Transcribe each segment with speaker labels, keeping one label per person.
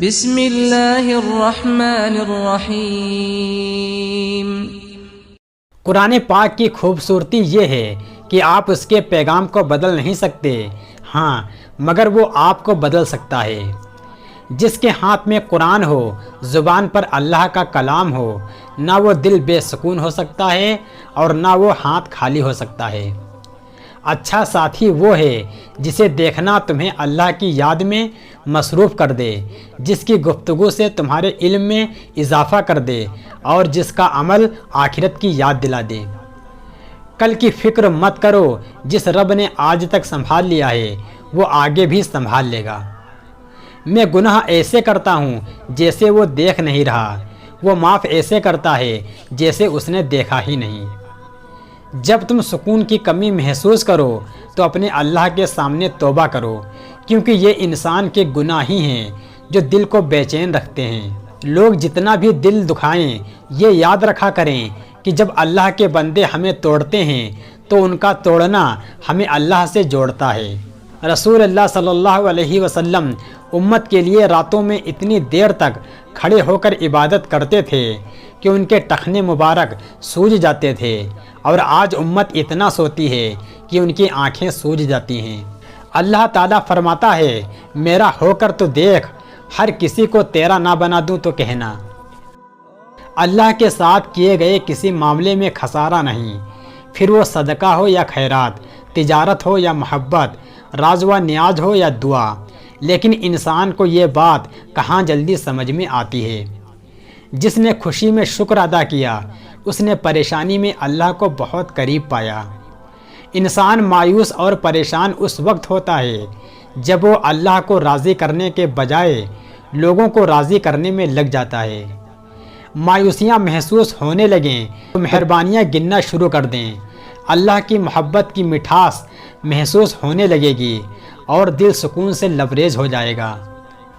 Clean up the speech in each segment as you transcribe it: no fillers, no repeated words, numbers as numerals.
Speaker 1: بسم اللہ الرحمن الرحیم۔
Speaker 2: قرآن پاک کی خوبصورتی یہ ہے کہ آپ اس کے پیغام کو بدل نہیں سکتے، ہاں مگر وہ آپ کو بدل سکتا ہے۔ جس کے ہاتھ میں قرآن ہو، زبان پر اللہ کا کلام ہو، نہ وہ دل بے سکون ہو سکتا ہے اور نہ وہ ہاتھ خالی ہو سکتا ہے۔ اچھا ساتھی وہ ہے جسے دیکھنا تمہیں اللہ کی یاد میں مصروف کر دے، جس کی گفتگو سے تمہارے علم میں اضافہ کر دے اور جس کا عمل آخرت کی یاد دلا دے۔ کل کی فکر مت کرو، جس رب نے آج تک سنبھال لیا ہے وہ آگے بھی سنبھال لے گا۔ میں گناہ ایسے کرتا ہوں جیسے وہ دیکھ نہیں رہا، وہ معاف ایسے کرتا ہے جیسے اس نے دیکھا ہی نہیں۔ جب تم سکون کی کمی محسوس کرو تو اپنے اللہ کے سامنے توبہ کرو، کیونکہ یہ انسان کے گناہ ہی ہیں جو دل کو بے چین رکھتے ہیں۔ لوگ جتنا بھی دل دکھائیں یہ یاد رکھا کریں کہ جب اللہ کے بندے ہمیں توڑتے ہیں تو ان کا توڑنا ہمیں اللہ سے جوڑتا ہے۔ رسول اللہ صلی اللہ علیہ وسلم امت کے لیے راتوں میں اتنی دیر تک کھڑے ہو کر عبادت کرتے تھے کہ ان کے ٹخنے مبارک سوج جاتے تھے، اور آج امت اتنا سوتی ہے کہ ان کی آنکھیں سوج جاتی ہیں۔ اللہ تعالیٰ فرماتا ہے، میرا ہو کر تو دیکھ، ہر کسی کو تیرا نہ بنا دوں تو کہنا۔ اللہ کے ساتھ کیے گئے کسی معاملے میں خسارہ نہیں، پھر وہ صدقہ ہو یا خیرات، تجارت ہو یا محبت، راز و نیاز ہو یا دعا۔ لیکن انسان کو یہ بات کہاں جلدی سمجھ میں آتی ہے۔ جس نے خوشی میں شکر ادا کیا اس نے پریشانی میں اللہ کو بہت قریب پایا۔ انسان مایوس اور پریشان اس وقت ہوتا ہے جب وہ اللہ کو راضی کرنے کے بجائے لوگوں کو راضی کرنے میں لگ جاتا ہے۔ مایوسیاں محسوس ہونے لگیں تو مہربانیاں گننا شروع کر دیں، اللہ کی محبت کی مٹھاس محسوس ہونے لگے گی اور دل سکون سے لبریز ہو جائے گا۔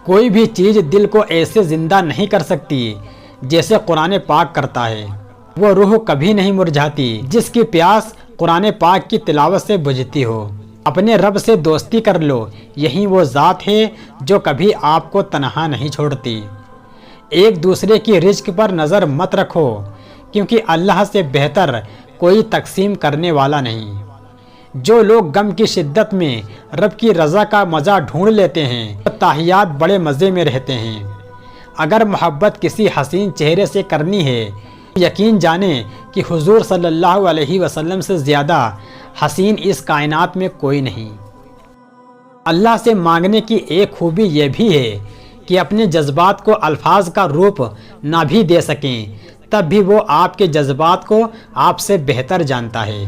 Speaker 2: کوئی بھی چیز دل کو ایسے زندہ نہیں کر سکتی جیسے قرآن پاک کرتا ہے۔ وہ روح کبھی نہیں مرجھاتی جس کی پیاس قرآن پاک کی تلاوت سے بجھتی ہو۔ اپنے رب سے دوستی کر لو، یہی وہ ذات ہے جو کبھی آپ کو تنہا نہیں چھوڑتی۔ ایک دوسرے کی رزق پر نظر مت رکھو، کیونکہ اللہ سے بہتر کوئی تقسیم کرنے والا نہیں۔ جو لوگ غم کی شدت میں رب کی رضا کا مزہ ڈھونڈ لیتے ہیں وہ تاحیات بڑے مزے میں رہتے ہیں۔ اگر محبت کسی حسین چہرے سے کرنی ہے، یقین جانیں کہ حضور صلی اللہ علیہ وسلم سے زیادہ حسین اس کائنات میں کوئی نہیں۔ اللہ سے مانگنے کی ایک خوبی یہ بھی ہے کہ اپنے جذبات کو الفاظ کا روپ نہ بھی دے سکیں تب بھی وہ آپ کے جذبات کو آپ سے بہتر جانتا ہے۔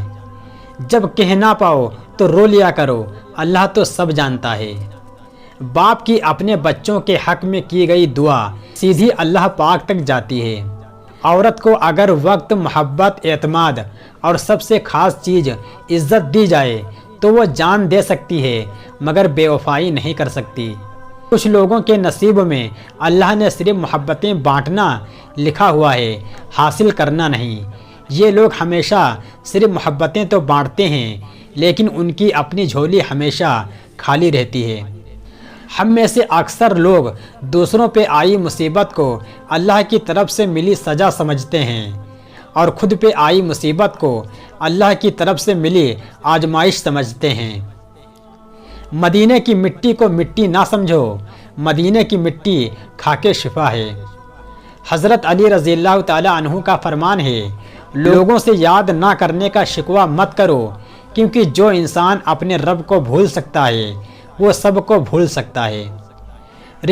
Speaker 2: جب کہہ نہ پاؤ تو رو لیا کرو، اللہ تو سب جانتا ہے۔ باپ کی اپنے بچوں کے حق میں کی گئی دعا سیدھی اللہ پاک تک جاتی ہے۔ عورت کو اگر وقت، محبت، اعتماد اور سب سے خاص چیز عزت دی جائے تو وہ جان دے سکتی ہے مگر بے وفائی نہیں کر سکتی۔ کچھ لوگوں کے نصیب میں اللہ نے صرف محبتیں بانٹنا لکھا ہوا ہے، حاصل کرنا نہیں۔ یہ لوگ ہمیشہ صرف محبتیں تو بانٹتے ہیں لیکن ان کی اپنی جھولی ہمیشہ خالی رہتی ہے۔ ہم میں سے اکثر لوگ دوسروں پہ آئی مصیبت کو اللہ کی طرف سے ملی سزا سمجھتے ہیں اور خود پہ آئی مصیبت کو اللہ کی طرف سے ملی آزمائش سمجھتے ہیں۔ مدینے کی مٹی کو مٹی نہ سمجھو، مدینے کی مٹی خاک شفا ہے۔ حضرت علی رضی اللہ تعالیٰ عنہ کا فرمان ہے، لوگوں سے یاد نہ کرنے کا شکوہ مت کرو، کیونکہ جو انسان اپنے رب کو بھول سکتا ہے وہ سب کو بھول سکتا ہے۔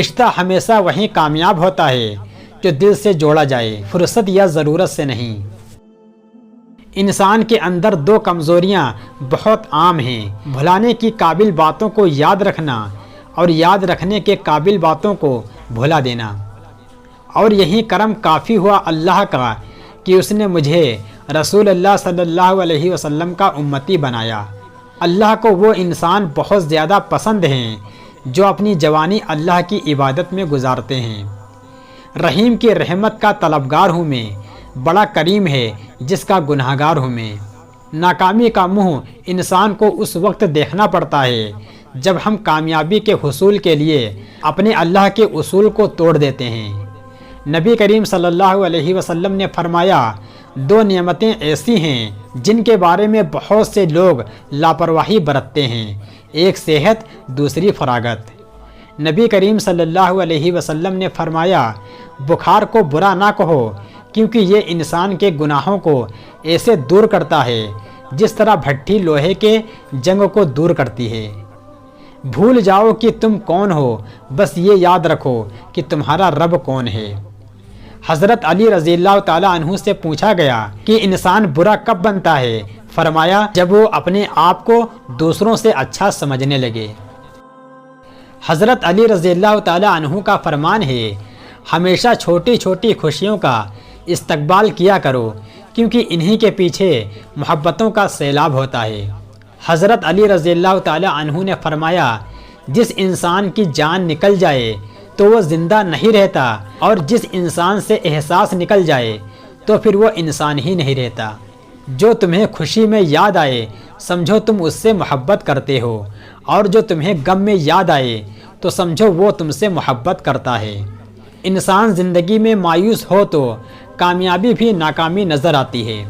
Speaker 2: رشتہ ہمیشہ وہیں کامیاب ہوتا ہے جو دل سے جوڑا جائے، فرصت یا ضرورت سے نہیں۔ انسان کے اندر دو کمزوریاں بہت عام ہیں، بھلانے کی قابل باتوں کو یاد رکھنا اور یاد رکھنے کے قابل باتوں کو بھلا دینا۔ اور یہی کرم کافی ہوا اللہ کا کہ اس نے مجھے رسول اللہ صلی اللہ علیہ وسلم کا امتی بنایا۔ اللہ کو وہ انسان بہت زیادہ پسند ہیں جو اپنی جوانی اللہ کی عبادت میں گزارتے ہیں۔ رحیم کی رحمت کا طلبگار ہوں میں، بڑا کریم ہے جس کا گنہگار ہوں میں۔ ناکامی کا منہ انسان کو اس وقت دیکھنا پڑتا ہے جب ہم کامیابی کے حصول کے لیے اپنے اللہ کے اصول کو توڑ دیتے ہیں۔ نبی کریم صلی اللہ علیہ وسلم نے فرمایا، دو نعمتیں ایسی ہیں جن کے بارے میں بہت سے لوگ لاپرواہی برتتے ہیں، ایک صحت، دوسری فراغت۔ نبی کریم صلی اللہ علیہ وسلم نے فرمایا، بخار کو برا نہ کہو، کیونکہ یہ انسان کے گناہوں کو ایسے دور کرتا ہے جس طرح بھٹی لوہے کے جنگ کو دور کرتی ہے۔ بھول جاؤ کہ تم کون ہو، بس یہ یاد رکھو کہ تمہارا رب کون ہے۔ حضرت علی رضی اللہ تعالیٰ عنہ سے پوچھا گیا کہ انسان برا کب بنتا ہے؟ فرمایا، جب وہ اپنے آپ کو دوسروں سے اچھا سمجھنے لگے۔ حضرت علی رضی اللہ تعالیٰ عنہ کا فرمان ہے، ہمیشہ چھوٹی چھوٹی خوشیوں کا استقبال کیا کرو، کیونکہ انہی کے پیچھے محبتوں کا سیلاب ہوتا ہے۔ حضرت علی رضی اللہ تعالیٰ عنہ نے فرمایا، جس انسان کی جان نکل جائے تو وہ زندہ نہیں رہتا، اور جس انسان سے احساس نکل جائے تو پھر وہ انسان ہی نہیں رہتا۔ جو تمہیں خوشی میں یاد آئے سمجھو تم اس سے محبت کرتے ہو، اور جو تمہیں غم میں یاد آئے تو سمجھو وہ تم سے محبت کرتا ہے۔ انسان زندگی میں مایوس ہو تو کامیابی بھی ناکامی نظر آتی ہے۔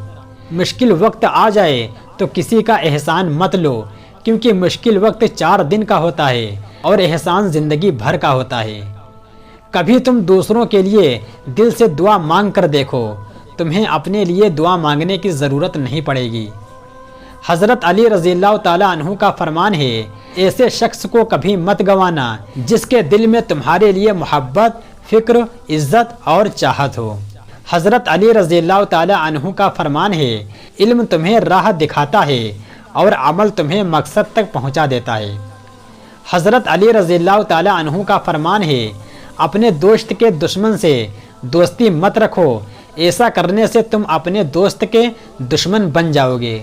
Speaker 2: مشکل وقت آ جائے تو کسی کا احسان مت لو، کیونکہ مشکل وقت 4 دن کا ہوتا ہے اور احسان زندگی بھر کا ہوتا ہے۔ کبھی تم دوسروں کے لیے دل سے دعا مانگ کر دیکھو، تمہیں اپنے لیے دعا مانگنے کی ضرورت نہیں پڑے گی۔ حضرت علی رضی اللہ تعالیٰ عنہ کا فرمان ہے، ایسے شخص کو کبھی مت گوانا جس کے دل میں تمہارے لیے محبت، فکر، عزت اور چاہت ہو۔ حضرت علی رضی اللہ تعالیٰ عنہ کا فرمان ہے، علم تمہیں راہ دکھاتا ہے اور عمل تمہیں مقصد تک پہنچا دیتا ہے۔ حضرت علی رضی اللہ تعالیٰ عنہ کا فرمان ہے، اپنے دوست کے دشمن سے دوستی مت رکھو، ایسا کرنے سے تم اپنے دوست کے دشمن بن جاؤ گے۔